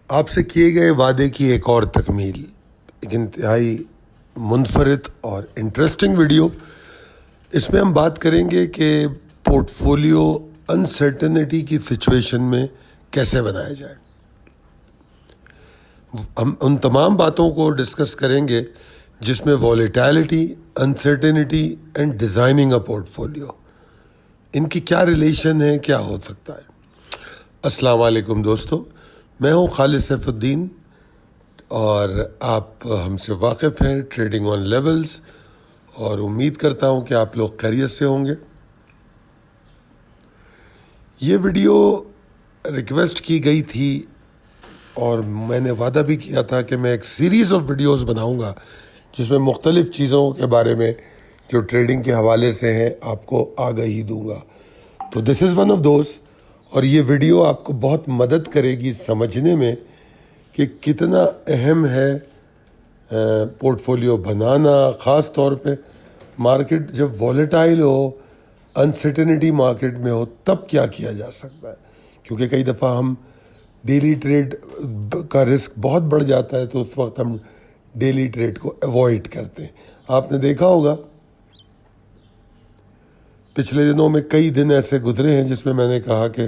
آپ سے کیے گئے وعدے کی ایک اور تکمیل، ایک انتہائی منفرد اور انٹرسٹنگ ویڈیو۔ اس میں ہم بات کریں گے کہ پورٹ فولیو انسرٹنٹی کی سچویشن میں کیسے بنایا جائے۔ ہم ان تمام باتوں کو ڈسکس کریں گے جس میں volatility, uncertainty and designing a portfolio, ان کی کیا ریلیشن ہے، کیا ہو سکتا ہے۔ السلام علیکم دوستو، میں ہوں خالد سیف الدین اور آپ ہم سے واقف ہیں ٹریڈنگ آن لیولز، اور امید کرتا ہوں کہ آپ لوگ خیریت سے ہوں گے۔ یہ ویڈیو ریکویسٹ کی گئی تھی اور میں نے وعدہ بھی کیا تھا کہ میں ایک سیریز آف ویڈیوز بناؤں گا جس میں مختلف چیزوں کے بارے میں جو ٹریڈنگ کے حوالے سے ہیں آپ کو آگاہی دوں گا۔ تو دس از ون آف دوز، اور یہ ویڈیو آپ کو بہت مدد کرے گی سمجھنے میں کہ کتنا اہم ہے پورٹ فولیو بنانا، خاص طور پہ مارکیٹ جب والیٹائل ہو، انسرٹنٹی مارکیٹ میں ہو، تب کیا کیا جا سکتا ہے۔ کیونکہ کئی دفعہ ہم ڈیلی ٹریڈ کا رسک بہت بڑھ جاتا ہے، تو اس وقت ہم ڈیلی ٹریڈ کو ایوائڈ کرتے ہیں۔ آپ نے دیکھا ہوگا پچھلے دنوں میں کئی دن ایسے گزرے ہیں جس میں نے کہا کہ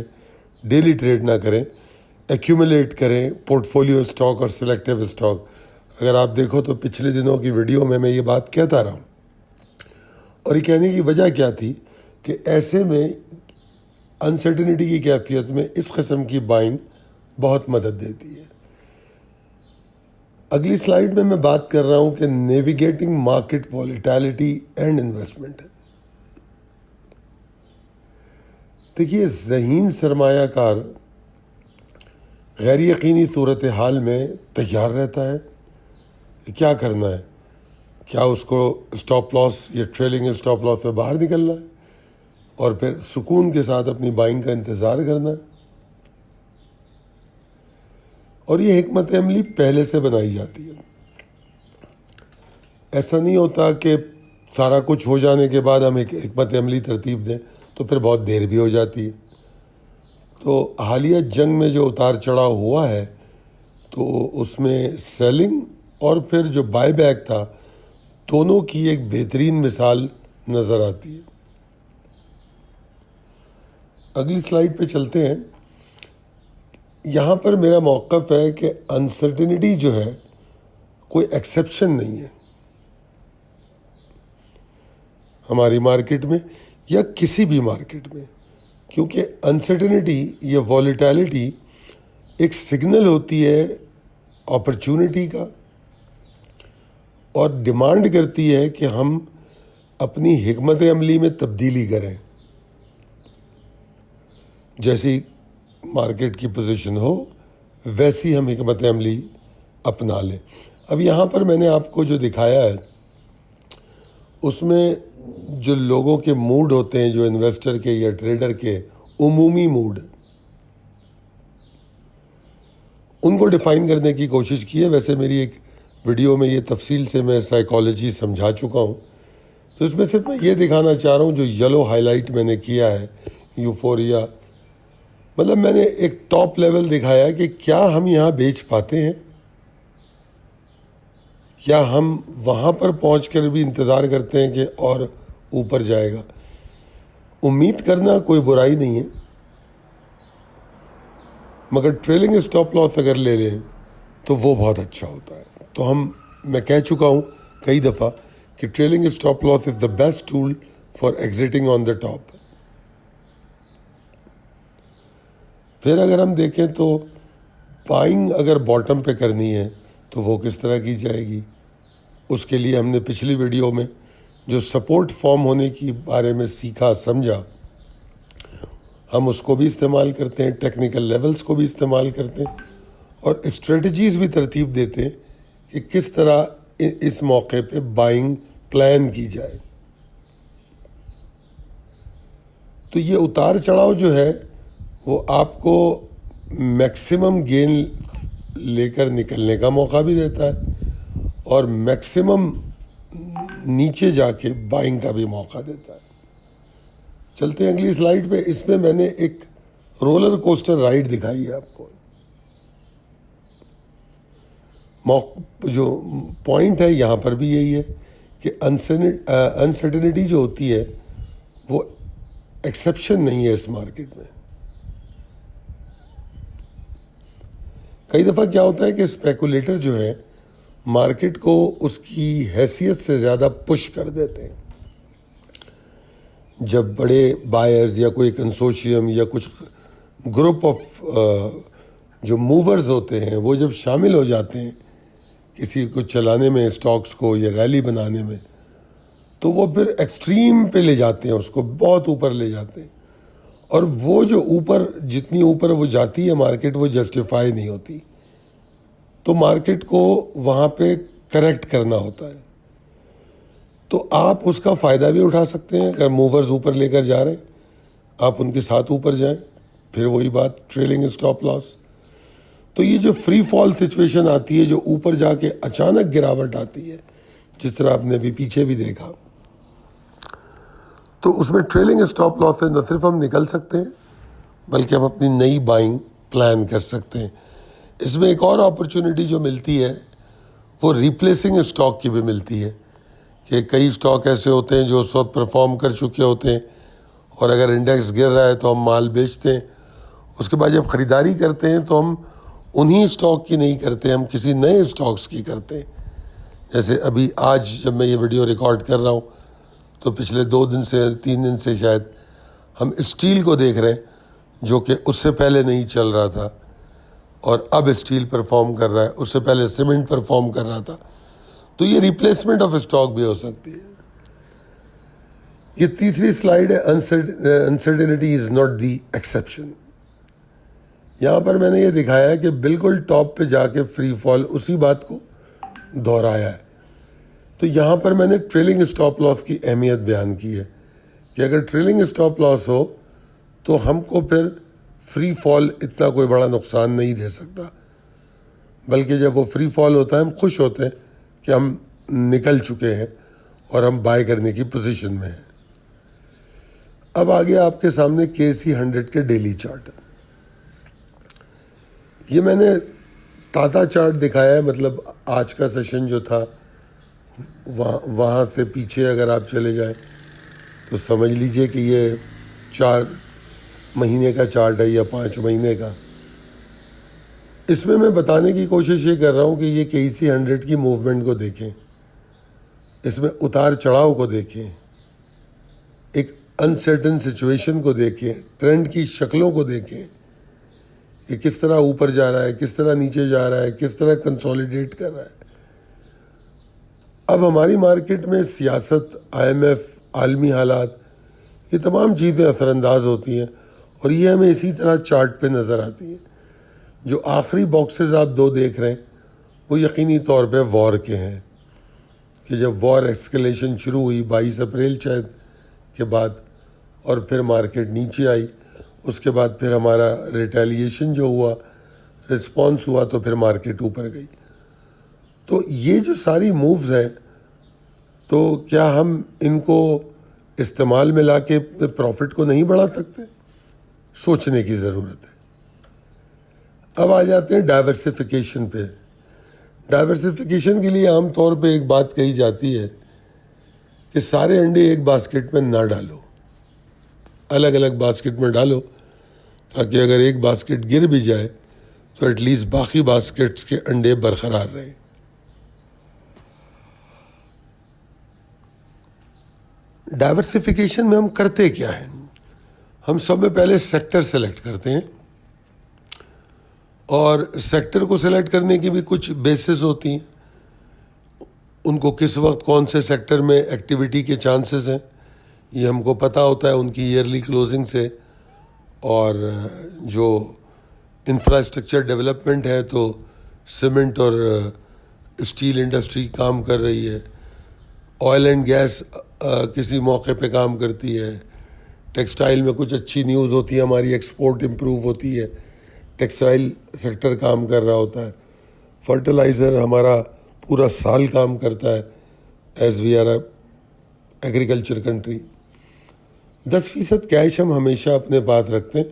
ڈیلی ٹریڈ نہ کریں، ایکیومولیٹ کریں پورٹ فولیو اسٹاک اور سلیکٹیو اسٹاک۔ اگر آپ دیکھو تو پچھلے دنوں کی ویڈیو میں یہ بات کہتا رہا ہوں، اور یہ کہنے کی وجہ کیا تھی کہ ایسے میں انسرٹنٹی کی کیفیت میں اس قسم کی بائنگ بہت مدد دیتی ہے۔ اگلی سلائیڈ میں بات کر رہا ہوں کہ navigating market volatility and investment. دیکھیے، ذہین سرمایہ کار غیر یقینی صورتحال میں تیار رہتا ہے کہ کیا کرنا ہے، کیا اس کو اسٹاپ لاس یا ٹریلنگ اسٹاپ لاس سے باہر نکلنا ہے اور پھر سکون کے ساتھ اپنی بائنگ کا انتظار کرنا ہے۔ اور یہ حکمت عملی پہلے سے بنائی جاتی ہے۔ ایسا نہیں ہوتا کہ سارا کچھ ہو جانے کے بعد ہم ایک حکمت عملی ترتیب دیں تو پھر بہت دیر بھی ہو جاتی ہے۔ تو حالیہ جنگ میں جو اتار چڑھاؤ ہوا ہے تو اس میں سیلنگ اور پھر جو بائی بیک تھا، دونوں کی ایک بہترین مثال نظر آتی ہے۔ اگلی سلائیڈ پہ چلتے ہیں۔ یہاں پر میرا موقف ہے کہ انسرٹنٹی جو ہے کوئی ایکسیپشن نہیں ہے ہماری مارکیٹ میں یا کسی بھی مارکیٹ میں، کیونکہ انسرٹنٹی یا والیٹیلٹی ایک سگنل ہوتی ہے اپرچونٹی کا، اور ڈیمانڈ کرتی ہے کہ ہم اپنی حکمت عملی میں تبدیلی کریں۔ جیسی مارکیٹ کی پوزیشن ہو ویسی ہم حکمت عملی اپنا لیں۔ اب یہاں پر میں نے آپ کو جو دکھایا ہے اس میں جو لوگوں کے موڈ ہوتے ہیں، جو انویسٹر کے یا ٹریڈر کے عمومی موڈ، ان کو ڈیفائن کرنے کی کوشش کی ہے۔ ویسے میری ایک ویڈیو میں یہ تفصیل سے میں سائیکالوجی سمجھا چکا ہوں، تو اس میں صرف میں یہ دکھانا چاہ رہا ہوں جو یلو ہائی لائٹ میں نے کیا ہے، یوفوریا، مطلب میں نے ایک ٹاپ لیول دکھایا کہ کیا ہم یہاں بیچ پاتے ہیں یا ہم وہاں پر پہنچ کر بھی انتظار کرتے ہیں کہ اور اوپر جائے گا۔ امید کرنا کوئی برائی نہیں ہے، مگر ٹریلنگ اسٹاپ لاس اگر لے لیں تو وہ بہت اچھا ہوتا ہے۔ تو میں کہہ چکا ہوں کئی دفعہ کہ trailing stop loss is the best tool for exiting on the top. پھر اگر ہم دیکھیں تو بائنگ اگر باٹم پہ کرنی ہے تو وہ کس طرح کی جائے گی، اس کے لیے ہم نے پچھلی ویڈیو میں جو سپورٹ فارم ہونے کی بارے میں سیکھا سمجھا، ہم اس کو بھی استعمال کرتے ہیں، ٹیکنیکل لیولز کو بھی استعمال کرتے ہیں، اور اسٹریٹجیز بھی ترتیب دیتے ہیں کہ کس طرح اس موقع پہ بائنگ پلان کی جائے۔ تو یہ اتار چڑھاؤ جو ہے وہ آپ کو میکسیمم گین لے کر نکلنے کا موقع بھی دیتا ہے اور میکسیمم نیچے جا کے بائنگ کا بھی موقع دیتا ہے۔ چلتے ہیں اگلی سلائیڈ پہ۔ اس میں نے ایک رولر کوسٹر رائڈ دکھائی ہے آپ کو۔ جو پوائنٹ ہے یہاں پر بھی یہی ہے کہ انسرٹنٹی جو ہوتی ہے وہ ایکسیپشن نہیں ہے اس مارکیٹ میں. کئی دفعہ کیا ہوتا ہے کہ اسپیکولیٹر جو ہے مارکیٹ کو اس کی حیثیت سے زیادہ پش کر دیتے ہیں. جب بڑے بائرز یا کوئی کنسورشیم یا کچھ گروپ آف جو موورز ہوتے ہیں وہ جب شامل ہو جاتے ہیں کسی کو چلانے میں اسٹاکس کو یا ریلی بنانے میں, تو وہ پھر ایکسٹریم پہ لے جاتے ہیں, اس کو بہت اوپر لے جاتے ہیں, اور وہ جو اوپر جتنی اوپر وہ جاتی ہے مارکیٹ وہ جسٹیفائی نہیں ہوتی, تو مارکیٹ کو وہاں پہ کریکٹ کرنا ہوتا ہے. تو آپ اس کا فائدہ بھی اٹھا سکتے ہیں. اگر موورز اوپر لے کر جا رہے ہیں آپ ان کے ساتھ اوپر جائیں, پھر وہی بات ٹریلنگ اسٹاپ لاس. تو یہ جو فری فال سچویشن آتی ہے, جو اوپر جا کے اچانک گراوٹ آتی ہے, جس طرح آپ نے ابھی پیچھے بھی دیکھا, تو اس میں ٹریلنگ اسٹاپ لاس سے نہ صرف ہم نکل سکتے ہیں بلکہ ہم اپنی نئی بائنگ پلان کر سکتے ہیں. اس میں ایک اور اپرچونٹی جو ملتی ہے وہ ریپلیسنگ اسٹاک کی بھی ملتی ہے, کہ کئی اسٹاک ایسے ہوتے ہیں جو اس وقت پرفارم کر چکے ہوتے ہیں, اور اگر انڈیکس گر رہا ہے تو ہم مال بیچتے ہیں. اس کے بعد جب خریداری کرتے ہیں تو ہم انہی اسٹاک کی نہیں کرتے, ہم کسی نئے اسٹاکس کی کرتے ہیں. جیسے ابھی آج جب میں یہ ویڈیو ریکارڈ کر رہا ہوں تو پچھلے 2 دن سے 3 دن سے شاید ہم اسٹیل کو دیکھ رہے ہیں جو کہ اس سے پہلے نہیں چل رہا تھا, اور اب اسٹیل پرفارم کر رہا ہے. اس سے پہلے سیمنٹ پرفارم کر رہا تھا. تو یہ ریپلیسمنٹ آف اسٹاک بھی ہو سکتی ہے. یہ تیسری سلائیڈ ہے, uncertainty is not the exception. یہاں پر میں نے یہ دکھایا ہے کہ بالکل ٹاپ پہ جا کے فری فال اسی بات کو دہرایا ہے. تو یہاں پر میں نے ٹریلنگ اسٹاپ لاس کی اہمیت بیان کی ہے کہ اگر ٹریلنگ اسٹاپ لاس ہو تو ہم کو پھر فری فال اتنا کوئی بڑا نقصان نہیں دے سکتا, بلکہ جب وہ فری فال ہوتا ہے ہم خوش ہوتے ہیں کہ ہم نکل چکے ہیں اور ہم بائی کرنے کی پوزیشن میں ہیں. اب آگے آپ کے سامنے KC100 کے ڈیلی چارٹ. یہ میں نے تازہ چارٹ دکھایا ہے, مطلب آج کا سیشن جو تھا وہاں سے پیچھے اگر آپ چلے جائیں تو سمجھ لیجئے کہ یہ 4 مہینے کا چارٹ ہے یا 5 مہینے کا. اس میں بتانے کی کوشش یہ کر رہا ہوں کہ یہ KC100 کی موومنٹ کو دیکھیں, اس میں اتار چڑھاؤ کو دیکھیں, ایک انسرٹن سچویشن کو دیکھیں, ٹرینڈ کی شکلوں کو دیکھیں کہ کس طرح اوپر جا رہا ہے, کس طرح نیچے جا رہا ہے, کس طرح کنسولیڈیٹ کر رہا ہے. اب ہماری مارکیٹ میں سیاست, IMF, عالمی حالات, یہ تمام چیزیں اثر انداز ہوتی ہیں, اور یہ ہمیں اسی طرح چارٹ پہ نظر آتی ہیں. جو آخری باکسز آپ 2 دیکھ رہے ہیں وہ یقینی طور پہ وار کے ہیں, کہ جب وار ایکسکلیشن شروع ہوئی 22 اپریل شاید کے بعد, اور پھر مارکیٹ نیچے آئی, اس کے بعد پھر ہمارا ریٹیلیشن جو ہوا, رسپانس ہوا, تو پھر مارکیٹ اوپر گئی. تو یہ جو ساری مووز ہیں, تو کیا ہم ان کو استعمال میں لا کے پروفٹ کو نہیں بڑھا سکتے؟ سوچنے کی ضرورت ہے. اب آ جاتے ہیں ڈائیورسفیکیشن پہ. ڈائیورسفیکیشن کے لیے عام طور پہ ایک بات کہی جاتی ہے کہ سارے انڈے ایک باسکٹ میں نہ ڈالو, الگ الگ باسکٹ میں ڈالو, تاکہ اگر ایک باسکٹ گر بھی جائے تو ایٹ لیسٹ باقی باسکٹس کے انڈے برقرار رہیں. ڈائیورسفیکیشن میں ہم کرتے کیا ہیں؟ ہم سب میں پہلے سیکٹر سلیکٹ کرتے ہیں, اور سیکٹر کو سلیکٹ کرنے کی بھی کچھ بیسز ہوتی ہیں. ان کو کس وقت کون سے سیکٹر میں ایکٹیویٹی کے چانسز ہیں یہ ہم کو پتہ ہوتا ہے ان کی ایئرلی کلوزنگ سے. اور جو انفراسٹرکچر ڈیولپمنٹ ہے تو سیمنٹ اور اسٹیل انڈسٹری کام کر رہی ہے, آئل اینڈ گیس کسی موقع پہ کام کرتی ہے, ٹیکسٹائل میں کچھ اچھی نیوز ہوتی ہے, ہماری ایکسپورٹ امپروو ہوتی ہے, ٹیکسٹائل سیکٹر کام کر رہا ہوتا ہے. فرٹیلائزر ہمارا پورا سال کام کرتا ہے, as we are a agriculture country. 10% cash ہم ہمیشہ اپنے پاس رکھتے ہیں,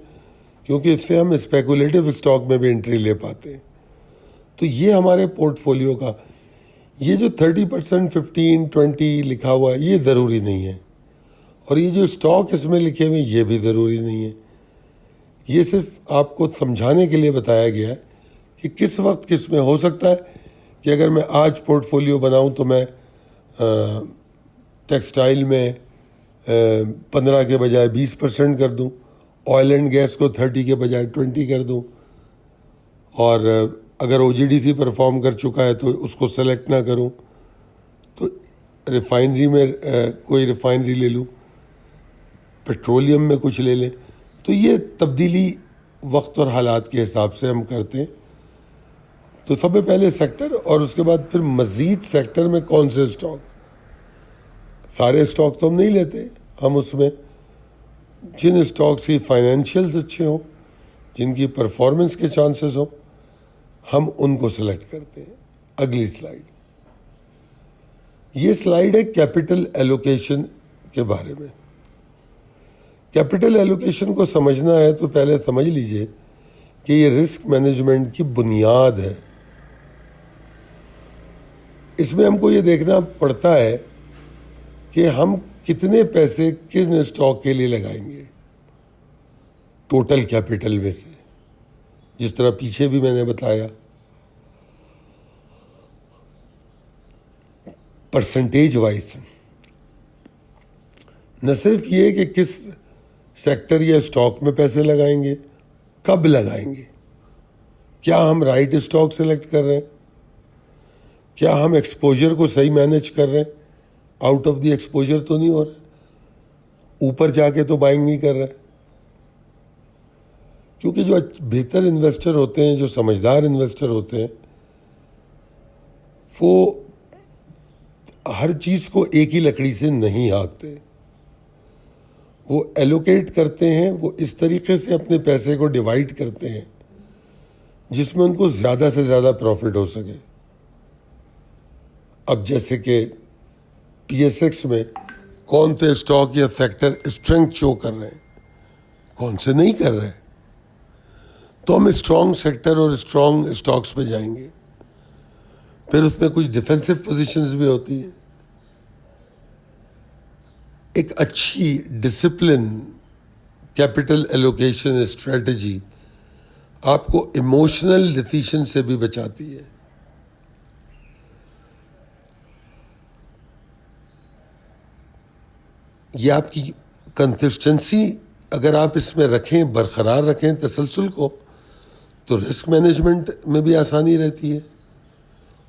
کیونکہ اس سے ہم اسپیکولیٹو اسٹاک میں بھی انٹری لے پاتے ہیں. تو یہ ہمارے پورٹ فولیو کا یہ جو 30%، 15، 20 لکھا ہوا ہے یہ ضروری نہیں ہے، اور یہ جو اسٹاک اس میں لکھے ہوئے یہ بھی ضروری نہیں ہے. یہ صرف آپ کو سمجھانے کے لیے بتایا گیا ہے کہ کس وقت کس میں ہو سکتا ہے کہ اگر میں آج پورٹ فولیو بناؤں تو میں ٹیکسٹائل میں 15 کے بجائے 20% کر دوں، آئل اینڈ گیس کو 30 کے بجائے 20 کر دوں، اور اگر او جی ڈی سی پرفارم کر چکا ہے تو اس کو سلیکٹ نہ کروں، تو ریفائنری میں کوئی ریفائنری لے لوں، پیٹرولیم میں کچھ لے لیں. تو یہ تبدیلی وقت اور حالات کے حساب سے ہم کرتے ہیں. تو سب سے پہلے سیکٹر، اور اس کے بعد پھر مزید سیکٹر میں کون سے اسٹاک. سارے اسٹاک تو ہم نہیں لیتے، ہم اس میں جن اسٹاکس کی فائنینشیلز اچھے ہوں، جن کی پرفارمنس کے چانسز ہوں، ہم ان کو سلیکٹ کرتے ہیں. اگلی سلائیڈ. یہ سلائیڈ ہے کیپٹل ایلوکیشن کے بارے میں. کیپٹل ایلوکیشن کو سمجھنا ہے تو پہلے سمجھ لیجئے کہ یہ رسک مینجمنٹ کی بنیاد ہے. اس میں ہم کو یہ دیکھنا پڑتا ہے کہ ہم کتنے پیسے کس اسٹاک کے لیے لگائیں گے ٹوٹل کیپٹل میں سے. جس طرح پیچھے بھی میں نے بتایا پرسنٹیج وائز، نہ صرف یہ کہ کس سیکٹر یا اسٹاک میں پیسے لگائیں گے، کب لگائیں گے، کیا ہم رائٹ اسٹاک سلیکٹ کر رہے ہیں، کیا ہم ایکسپوجر کو صحیح مینیج کر رہے ہیں، آؤٹ آف دی ایکسپوجر تو نہیں ہو رہا، اوپر جا کے تو بائنگ نہیں کر رہا. کیونکہ جو بہتر انویسٹر ہوتے ہیں، جو سمجھدار انویسٹر ہوتے ہیں، وہ ہر چیز کو ایک ہی لکڑی سے نہیں ہانکتے. وہ ایلوکیٹ کرتے ہیں، وہ اس طریقے سے اپنے پیسے کو ڈیوائڈ کرتے ہیں جس میں ان کو زیادہ سے زیادہ پروفٹ ہو سکے. اب جیسے کہ پی ایس ایکس میں کون سے اسٹاک یا سیکٹر اسٹرینتھ شو کر رہے ہیں، کون سے نہیں کر رہے، تو ہم اسٹرانگ سیکٹر اور اسٹرانگ اسٹاکس پہ جائیں گے. پھر اس میں کچھ ڈیفینسو پوزیشنز بھی ہوتی ہیں. ایک اچھی ڈسپلن کیپٹل ایلوکیشن اسٹریٹجی آپ کو ایموشنل ڈیسیشن سے بھی بچاتی ہے. یہ آپ کی کنسسٹنسی اگر آپ اس میں رکھیں، برقرار رکھیں تسلسل کو، تو رسک مینجمنٹ میں بھی آسانی رہتی ہے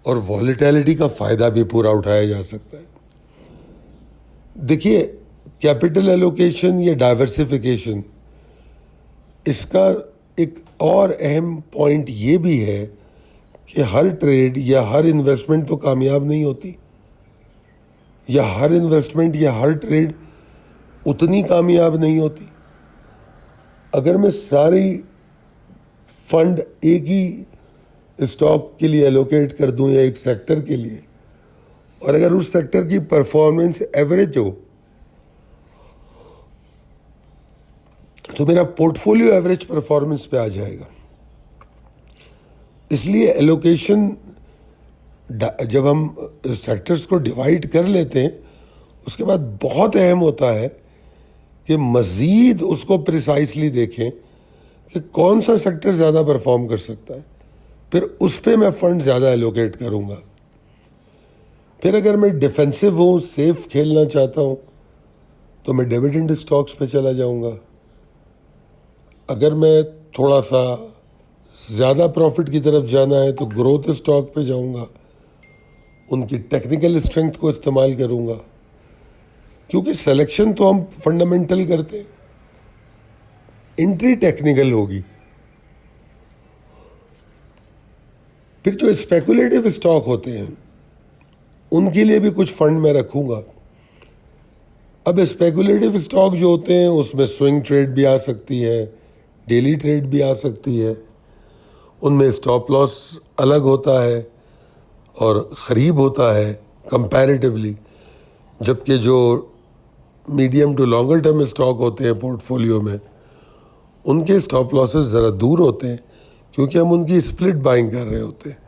اور والیٹیلٹی کا فائدہ بھی پورا اٹھایا جا سکتا ہے. دیکھیے کیپٹل ایلوکیشن یا ڈائیورسفیکیشن، اس کا ایک اور اہم پوائنٹ یہ بھی ہے کہ ہر ٹریڈ یا ہر انویسٹمنٹ تو کامیاب نہیں ہوتی، یا ہر انویسٹمنٹ یا ہر ٹریڈ اتنی کامیاب نہیں ہوتی. اگر میں ساری فنڈ ایک ہی اسٹاک کے لیے ایلوکیٹ کر دوں یا ایک سیکٹر کے لیے، اور اگر اس سیکٹر کی پرفارمنس ایوریج ہو تو میرا پورٹ فولیو ایوریج پرفارمنس پہ آ جائے گا. اس لیے ایلوکیشن جب ہم سیکٹرز کو ڈیوائڈ کر لیتے ہیں، اس کے بعد بہت اہم ہوتا ہے کہ مزید اس کو پریسائسلی دیکھیں کہ کون سا سیکٹر زیادہ پرفارم کر سکتا ہے، پھر اس پہ میں فنڈ زیادہ ایلوکیٹ کروں گا. پھر اگر میں ڈیفینسو ہوں، سیف کھیلنا چاہتا ہوں، تو میں ڈیویڈنڈ اسٹاکس پہ چلا جاؤں گا. اگر میں تھوڑا سا زیادہ پروفٹ کی طرف جانا ہے تو گروتھ اسٹاک پہ جاؤں گا، ان کی ٹیکنیکل اسٹرینتھ کو استعمال کروں گا. کیونکہ سلیکشن تو ہم فنڈامنٹل کرتے ہیں، انٹری ٹیکنیکل ہوگی. پھر جو اسپیکولیٹو اسٹاک ہوتے ہیں ان کے لیے بھی کچھ فنڈ میں رکھوں گا. اب اسپیکولیٹو اسٹاک جو ہوتے ہیں اس میں سوئنگ ٹریڈ بھی آ سکتی ہے، ڈیلی ٹریڈ بھی آ سکتی ہے. ان میں اسٹاپ لاس الگ ہوتا ہے اور قریب ہوتا ہے کمپیریٹیولی، جبکہ جو medium to longer term stock ہوتے ہیں پورٹ فولیو میں، ان کے اسٹاپ لاسز ذرا دور ہوتے ہیں کیونکہ ہم ان کی اسپلٹ بائنگ کر رہے ہوتے ہیں.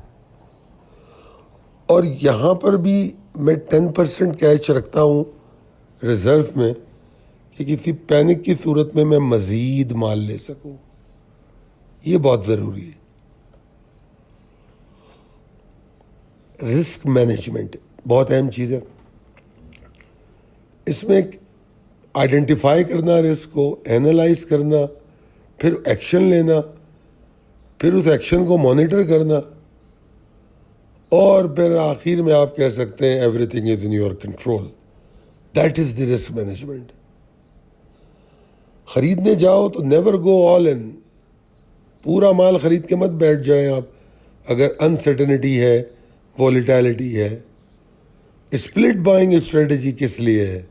اور یہاں پر بھی میں 10% کیش رکھتا ہوں ریزرو میں کہ کسی پینک کی صورت میں مزید مال لے سکوں. یہ بہت ضروری ہے. رسک مینجمنٹ بہت اہم چیز ہے. اس میں آئیڈینٹیفائی کرنا رسک کو، اینالائز کرنا، پھر ایکشن لینا، پھر اس ایکشن کو مانیٹر کرنا، اور پھر آخر میں آپ کہہ سکتے ہیں every thing is in your control. That is the risk management. خریدنے جاؤ تو نیور گو آل ان. پورا مال خرید کے مت بیٹھ جائیں آپ. اگر انسرٹنٹی ہے، ولیٹیلٹی ہے. اسپلٹ بائنگ اسٹریٹجی کس لیے ہے؟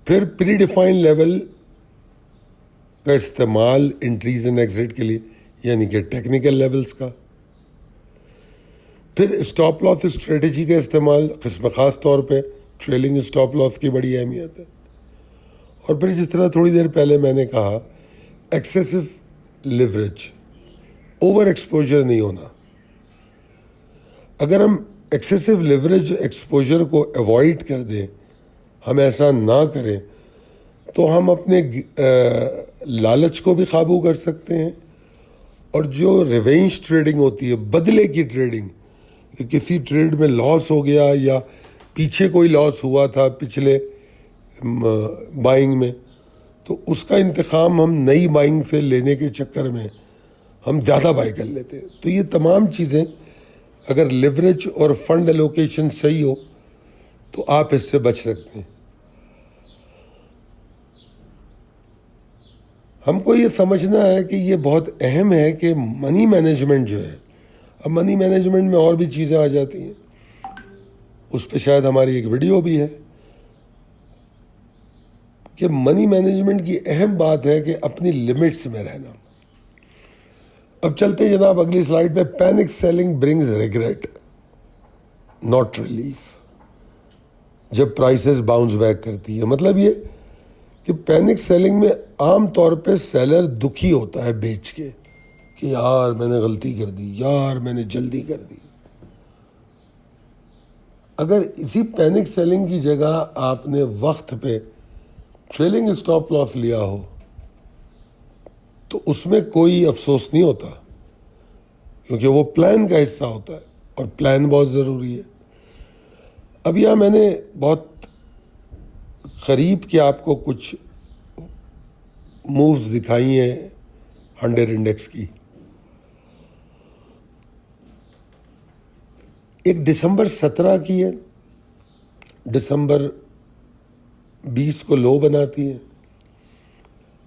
پھر پری ڈیفائن لیول کا استعمال انٹریز اینڈ ایگزٹ کے لیے، یعنی کہ ٹیکنیکل لیولز کا. پھر اسٹاپ لاس اسٹریٹجی کا استعمال، قسم خاص طور پہ ٹریلنگ اسٹاپ لاس کی بڑی اہمیت ہے. اور پھر جس طرح تھوڑی دیر پہلے میں نے کہا، ایکسیسو لیوریج، اوور ایکسپوجر نہیں ہونا. اگر ہم ایکسیسو لیوریج ایکسپوجر کو ایوائڈ کر دیں، ہم ایسا نہ کریں، تو ہم اپنے لالچ کو بھی قابو کر سکتے ہیں. اور جو ریونج ٹریڈنگ ہوتی ہے، بدلے کی ٹریڈنگ، کہ کسی ٹریڈ میں لاس ہو گیا یا پیچھے کوئی لاس ہوا تھا پچھلے بائنگ میں، تو اس کا انتقام ہم نئی بائنگ سے لینے کے چکر میں ہم زیادہ بائی کر لیتے ہیں. تو یہ تمام چیزیں اگر لیوریج اور فنڈ ایلوکیشن صحیح ہو تو آپ اس سے بچ سکتے ہیں. ہم کو یہ سمجھنا ہے کہ یہ بہت اہم ہے کہ منی مینجمنٹ جو ہے، اب منی مینجمنٹ میں اور بھی چیزیں آ جاتی ہیں، اس پہ شاید ہماری ایک ویڈیو بھی ہے، کہ منی مینجمنٹ کی اہم بات ہے کہ اپنی لمٹس میں رہنا. اب چلتے جناب اگلی سلائیڈ پہ. Panic selling brings regret not relief. جب پرائسز باؤنس بیک کرتی ہے، مطلب یہ کہ پینک سیلنگ میں عام طور پہ سیلر دکھی ہوتا ہے بیچ کے، کہ یار میں نے غلطی کر دی، یار میں نے جلدی کر دی. اگر اسی پینک سیلنگ کی جگہ آپ نے وقت پہ ٹریلنگ اسٹاپ لاس لیا ہو تو اس میں کوئی افسوس نہیں ہوتا، کیونکہ وہ پلان کا حصہ ہوتا ہے، اور پلان بہت ضروری ہے. اب یہاں میں نے بہت قریب کے آپ کو کچھ مووز دکھائی ہیں 100 انڈیکس کی. ایک دسمبر 17 کی ہے، دسمبر 20 کو لو بناتی ہے.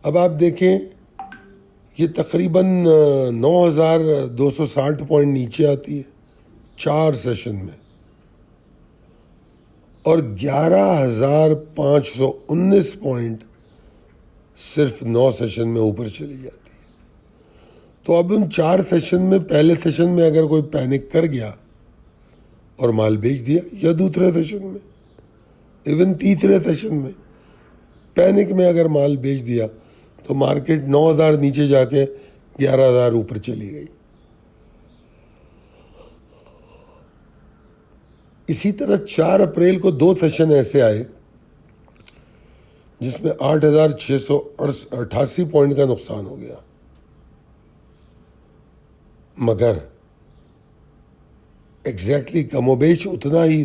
اب آپ دیکھیں یہ تقریباً 9260 پوائنٹ نیچے آتی ہے 4 سیشن میں، اور 11519 پوائنٹ صرف 9 سیشن میں اوپر چلی جاتی ہے. تو اب ان 4 سیشن میں پہلے سیشن میں اگر کوئی پینک کر گیا اور مال بیچ دیا، یا دوسرے سیشن میں، ایون تیسرے سیشن میں پینک میں اگر مال بیچ دیا، تو مارکیٹ 9000 نیچے جا کے 11000 اوپر چلی گئی. اسی طرح 4 اپریل کو 2 سیشن ایسے آئے جس میں 8688 پوائنٹ کا نقصان ہو گیا، مگر ایگزیکٹلی کم و بیش اتنا ہی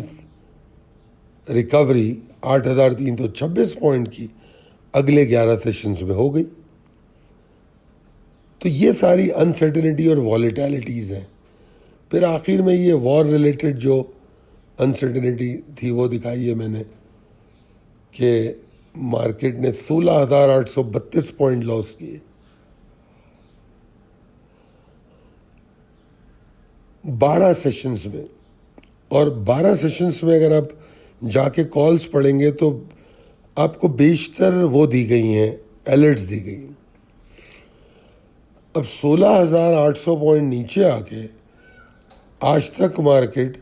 ریکوری 8326 پوائنٹ کی اگلے 11 سیشنز میں ہو گئی. تو یہ ساری انسرٹنٹی اور والیٹیلٹیز ہیں. پھر آخر میں یہ وار ریلیٹڈ جو انسرٹنٹی تھی وہ دکھائی ہے میں نے، کہ مارکیٹ نے 16832 پوائنٹ لاس کیے. 12 سیشنز میں، اور 12 سیشنز میں اگر آپ جا کے کالز پڑھیں گے تو آپ کو بیشتر وہ دی گئی ہیں، الرٹس دی گئی ہیں. اب 16800 پوائنٹ نیچے آ کے آج تک مارکیٹ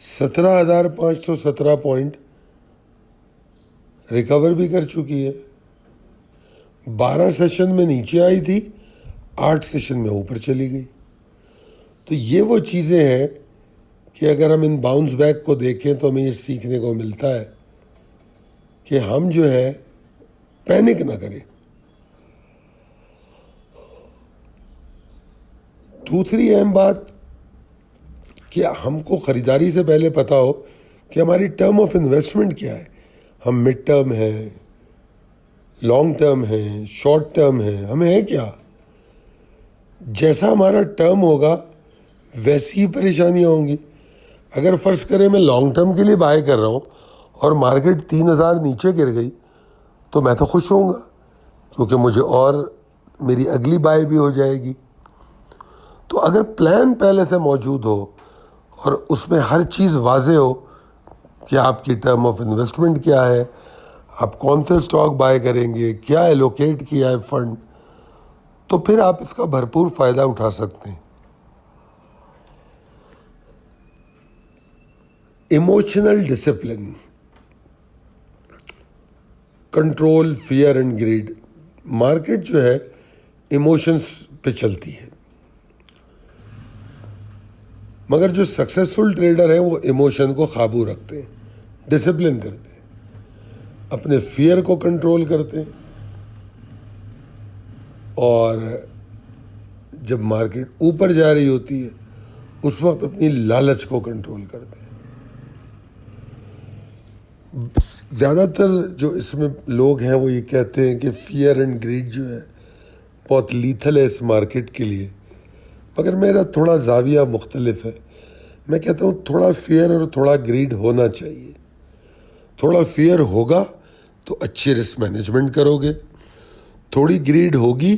17517 پوائنٹ ریکور بھی کر چکی ہے. 12 سیشن میں نیچے آئی تھی، 8 سیشن میں اوپر چلی گئی. تو یہ وہ چیزیں ہیں کہ اگر ہم ان باؤنس بیک کو دیکھیں تو ہمیں یہ سیکھنے کو ملتا ہے کہ ہم جو ہے پینک نہ کریں. دوسری اہم بات کہ ہم کو خریداری سے پہلے پتا ہو کہ ہماری ٹرم آف انویسٹمنٹ کیا ہے. ہم مڈ ٹرم ہیں, لانگ ٹرم ہیں, شارٹ ٹرم ہیں, ہمیں ہے کیا. جیسا ہمارا ٹرم ہوگا ویسی ہی پریشانیاں ہوں گی. اگر فرض کریں میں لانگ ٹرم کے لیے بائی کر رہا ہوں اور مارکیٹ 3,000 نیچے گر گئی تو میں تو خوش ہوں گا, کیونکہ مجھے اور میری اگلی بائی بھی ہو جائے گی. تو اگر پلان پہلے سے موجود ہو اور اس میں ہر چیز واضح ہو کہ آپ کی ٹرم آف انویسٹمنٹ کیا ہے, آپ کون سے اسٹاک بائی کریں گے, کیا ایلوکیٹ کیا ہے فنڈ, تو پھر آپ اس کا بھرپور فائدہ اٹھا سکتے ہیں. Emotional discipline, control fear and greed. Market جو ہے ایموشنس پہ چلتی ہے, مگر جو سکسیسفل ٹریڈر ہیں وہ ایموشن کو قابو رکھتے ہیں, ڈسپلن کرتے ہیں, اپنے فیئر کو کنٹرول کرتے ہیں, اور جب مارکیٹ اوپر جا رہی ہوتی ہے اس وقت اپنی لالچ کو کنٹرول کرتے ہیں. زیادہ تر جو اس میں لوگ ہیں وہ یہ کہتے ہیں کہ فیئر اینڈ گریڈ جو ہے بہت لیتھل ہے اس مارکیٹ کے لیے, مگر میرا تھوڑا زاویہ مختلف ہے. میں کہتا ہوں تھوڑا فیئر اور تھوڑا گریڈ ہونا چاہیے. تھوڑا فیئر ہوگا تو اچھی رسک مینجمنٹ کرو گے, تھوڑی گریڈ ہوگی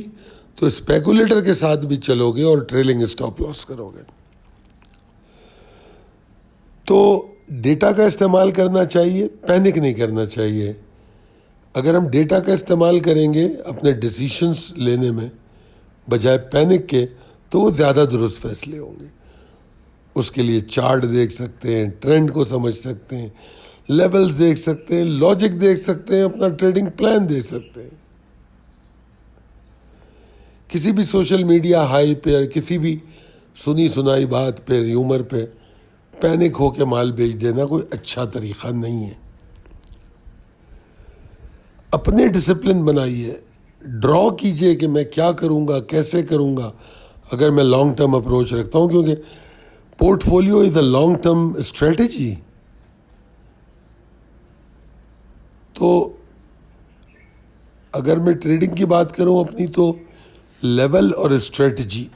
تو اسپیکولیٹر کے ساتھ بھی چلو گے اور ٹریلنگ اسٹاپ لاس کرو گے. تو ڈیٹا کا استعمال کرنا چاہیے, پینک نہیں کرنا چاہیے. اگر ہم ڈیٹا کا استعمال کریں گے اپنے ڈیسیشنز لینے میں بجائے پینک کے تو وہ زیادہ درست فیصلے ہوں گے. اس کے لیے چارٹ دیکھ سکتے ہیں, ٹرینڈ کو سمجھ سکتے ہیں, لیولز دیکھ سکتے ہیں, لاجک دیکھ سکتے ہیں, اپنا ٹریڈنگ پلان دیکھ سکتے ہیں. کسی بھی سوشل میڈیا ہائی پہ, کسی بھی سنی سنائی بات پہ, ریومر پہ پینک ہو کے مال بیچ دینا کوئی اچھا طریقہ نہیں ہے. اپنے ڈسپلن بنائیے, ڈرا کیجئے کہ میں کیا کروں گا, کیسے کروں گا اگر میں لانگ ٹرم اپروچ رکھتا ہوں, کیونکہ port folio is a long term strategy. تو اگر میں ٹریڈنگ کی بات کروں اپنی, تو لیول اور اسٹریٹجی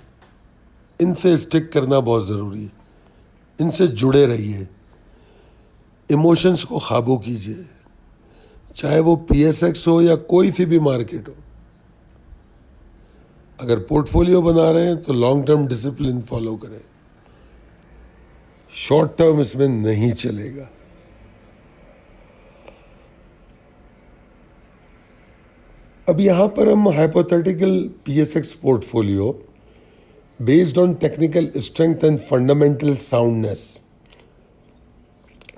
ان سے اسٹک کرنا بہت ضروری ہے, ان سے جڑے رہیے. ایموشنز کو قابو کیجیے, چاہے وہ پی ایس ایکس ہو یا کوئی سی بھی مارکیٹ ہو. اگر پورٹ فولیو بنا رہے ہیں تو لانگ ٹرم ڈسپلن فالو کریں, شارٹ ٹرم اس میں نہیں چلے گا. اب یہاں پر ہم hypothetical P S x port folio based on technical strength and fundamental soundness.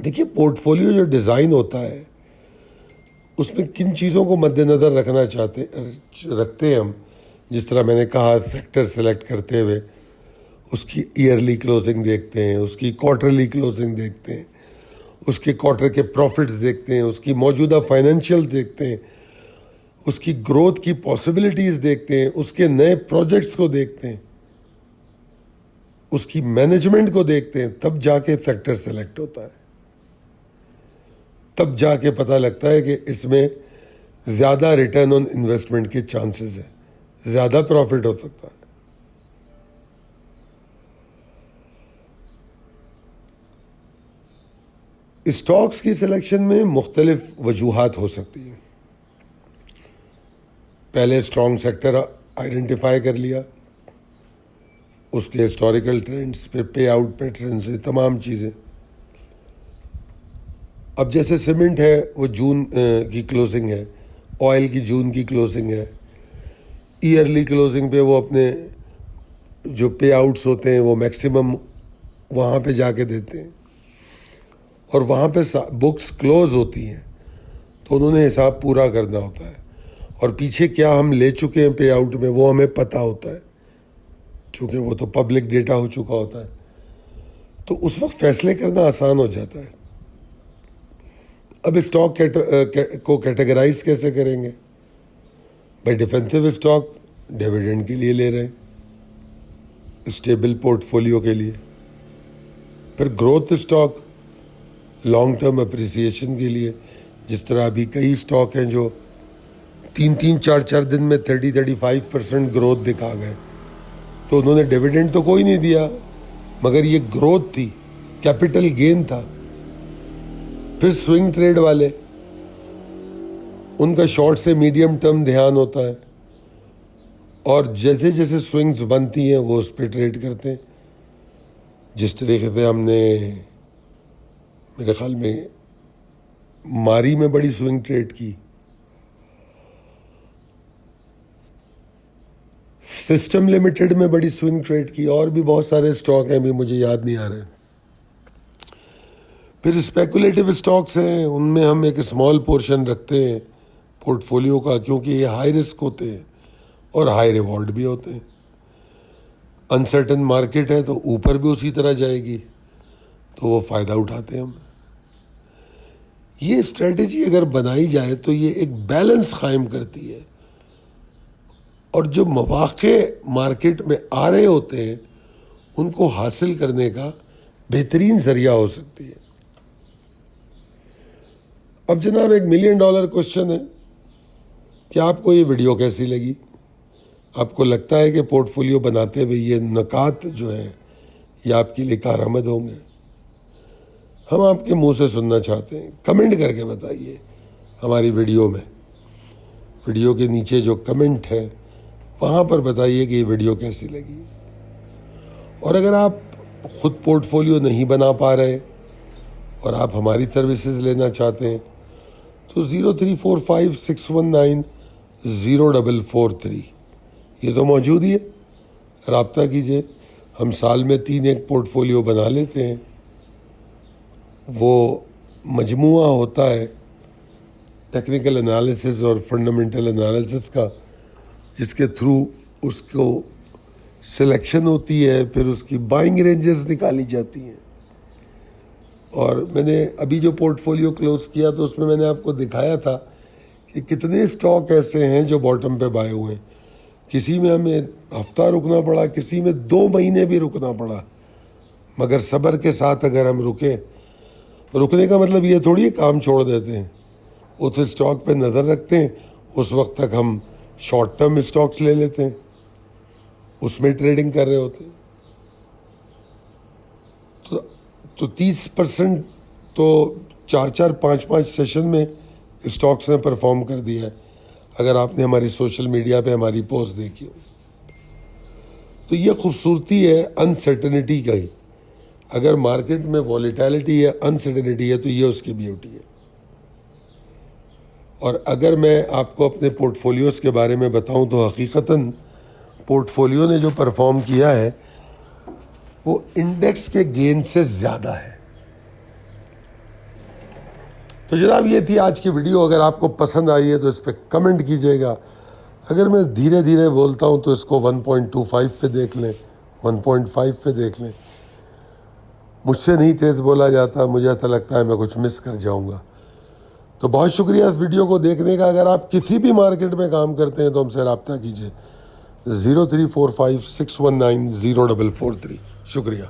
دیکھیے پورٹ فولیو جو ڈیزائن ہوتا ہے اس میں کن چیزوں کو مد نظر رکھتے ہیں ہم. جس طرح میں نے کہا سیکٹر سلیکٹ کرتے ہوئے اس کی ایئرلی کلوزنگ دیکھتے ہیں, اس کی کوارٹرلی کلوزنگ دیکھتے ہیں, اس کے کوارٹر کے پروفٹس دیکھتے ہیں, اس کی موجودہ فائنینشیل دیکھتے ہیں, اس کی گروتھ کی پاسبلٹیز دیکھتے ہیں, اس کے نئے پروجیکٹس کو دیکھتے ہیں, اس کی مینجمنٹ کو دیکھتے ہیں. تب جا کے سیکٹر سلیکٹ ہوتا ہے, تب جا کے پتہ لگتا ہے کہ اس میں زیادہ ریٹرن آن انویسٹمنٹ کے چانسز ہیں, زیادہ پروفٹ ہو سکتا ہے. اسٹاکس کی سلیکشن میں مختلف وجوہات ہو سکتی ہیں. پہلے اسٹرانگ سیکٹر آئیڈینٹیفائی کر لیا, اس کے ہسٹوریکل ٹرینڈز پہ, پے آؤٹ پیٹرنز, یہ تمام چیزیں. اب جیسے سیمنٹ ہے وہ جون کی کلوزنگ ہے, آئل کی جون کی کلوزنگ ہے, ایئرلی کلوزنگ پہ وہ اپنے جو پے آؤٹس ہوتے ہیں وہ میکسیمم وہاں پہ جا کے دیتے ہیں, اور وہاں پہ بکس کلوز ہوتی ہیں تو انہوں نے حساب پورا کرنا ہوتا ہے, اور پیچھے کیا ہم لے چکے ہیں پے آؤٹ میں وہ ہمیں پتہ ہوتا ہے, چونکہ وہ تو پبلک ڈیٹا ہو چکا ہوتا ہے. تو اس وقت فیصلے کرنا آسان ہو جاتا ہے. اب اسٹاک کو کیٹیگرائز کیسے کریں گے؟ بھائی ڈیفینسو اسٹاک ڈیویڈنڈ کے لیے لے رہے ہیں, اسٹیبل پورٹ فولیو کے لیے. پھر growth stock long term appreciation کے لیے, جس طرح ابھی کئی اسٹاک ہیں جو 3-4 دن میں 30-35% گروتھ دکھا گئے. تو انہوں نے ڈیویڈنڈ تو کوئی نہیں دیا, مگر یہ گروتھ تھی, کیپٹل گین تھا. پھر سوئنگ ٹریڈ والے, ان کا شارٹ سے میڈیم ٹرم دھیان ہوتا ہے, اور جیسے جیسے سوئنگز بنتی ہیں وہ اس پہ ٹریڈ کرتے ہیں. جس طریقے سے ہم نے میرے خیال میں ماری میں بڑی سوئنگ ٹریڈ کی, سسٹم لمیٹڈ میں بڑی سوئنگ ٹریڈ کی, اور بھی بہت سارے اسٹاک ہیں, ابھی مجھے یاد نہیں آ رہے. پھر اسپیکولیٹو اسٹاکس ہیں, ان میں ہم ایک اسمال پورشن رکھتے ہیں پورٹ فولیو کا, کیونکہ یہ ہائی رسک ہوتے ہیں اور ہائی ریوارڈ بھی ہوتے ہیں. انسرٹن مارکیٹ ہے تو اوپر بھی اسی طرح جائے گی, تو وہ فائدہ اٹھاتے ہیں ہم. یہ اسٹریٹجی اگر بنائی جائے تو یہ ایک بیلنس قائم کرتی ہے, اور جو مواقع مارکیٹ میں آ رہے ہوتے ہیں ان کو حاصل کرنے کا بہترین ذریعہ ہو سکتی ہے. اب جناب ایک $1 ملین کوشچن ہے کہ آپ کو یہ ویڈیو کیسی لگی؟ آپ کو لگتا ہے کہ پورٹ فولیو بناتے ہوئے یہ نکات جو ہیں یہ آپ کے لیے کارآمد ہوں گے؟ ہم آپ کے منہ سے سننا چاہتے ہیں. کمنٹ کر کے بتائیے ہماری ویڈیو میں, ویڈیو کے نیچے جو کمنٹ ہے وہاں پر بتائیے کہ یہ ویڈیو کیسی لگی. اور اگر آپ خود پورٹ فولیو نہیں بنا پا رہے اور آپ ہماری سروسز لینا چاہتے ہیں تو 0345619043 یہ تو موجود ہی ہے, رابطہ کیجئے. ہم سال میں 3 پورٹ فولیو بنا لیتے ہیں. وہ مجموعہ ہوتا ہے ٹیکنیکل انالیسس اور فنڈامنٹل انالیسس کا, جس کے تھرو اس کو سلیکشن ہوتی ہے, پھر اس کی بائنگ رینجز نکالی جاتی ہیں. اور میں نے ابھی جو پورٹ فولیو کلوز کیا تو اس میں نے آپ کو دکھایا تھا کہ کتنے اسٹاک ایسے ہیں جو باٹم پہ بائے ہوئے ہیں. کسی میں ہمیں ہفتہ رکنا پڑا, کسی میں 2 مہینے بھی رکنا پڑا, مگر صبر کے ساتھ اگر ہم رکنے کا مطلب یہ تھوڑی ہے کام چھوڑ دیتے ہیں. اس اسٹاک پہ نظر رکھتے ہیں, اس وقت تک ہم شارٹ ٹرم اسٹاکس لے لیتے ہیں, اس میں ٹریڈنگ کر رہے ہوتے ہیں. تو 30% تو 4-5 سیشن میں اسٹاکس نے پرفارم کر دیا ہے, اگر آپ نے ہماری سوشل میڈیا پہ ہماری پوسٹ دیکھی ہو. تو یہ خوبصورتی ہے انسرٹنٹی کا ہی. اگر مارکیٹ میں والیٹیلٹی ہے, انسرٹنٹی ہے, تو یہ اس کی بیوٹی ہے. اور اگر میں آپ کو اپنے پورٹ فولیوز کے بارے میں بتاؤں تو حقیقتاً پورٹ فولیو نے جو پرفارم کیا ہے وہ انڈیکس کے گین سے زیادہ ہے. تو جناب یہ تھی آج کی ویڈیو. اگر آپ کو پسند آئی ہے تو اس پہ کمنٹ کیجیے گا. اگر میں دھیرے دھیرے بولتا ہوں تو اس کو 1.25 پہ دیکھ لیں, 1.5 پہ دیکھ لیں. مجھ سے نہیں تیز بولا جاتا, مجھے ایسا لگتا ہے میں کچھ مس کر جاؤں گا. تو بہت شکریہ اس ویڈیو کو دیکھنے کا. اگر آپ کسی بھی مارکیٹ میں کام کرتے ہیں تو ہم سے رابطہ کیجیے 0345619043. شکریہ.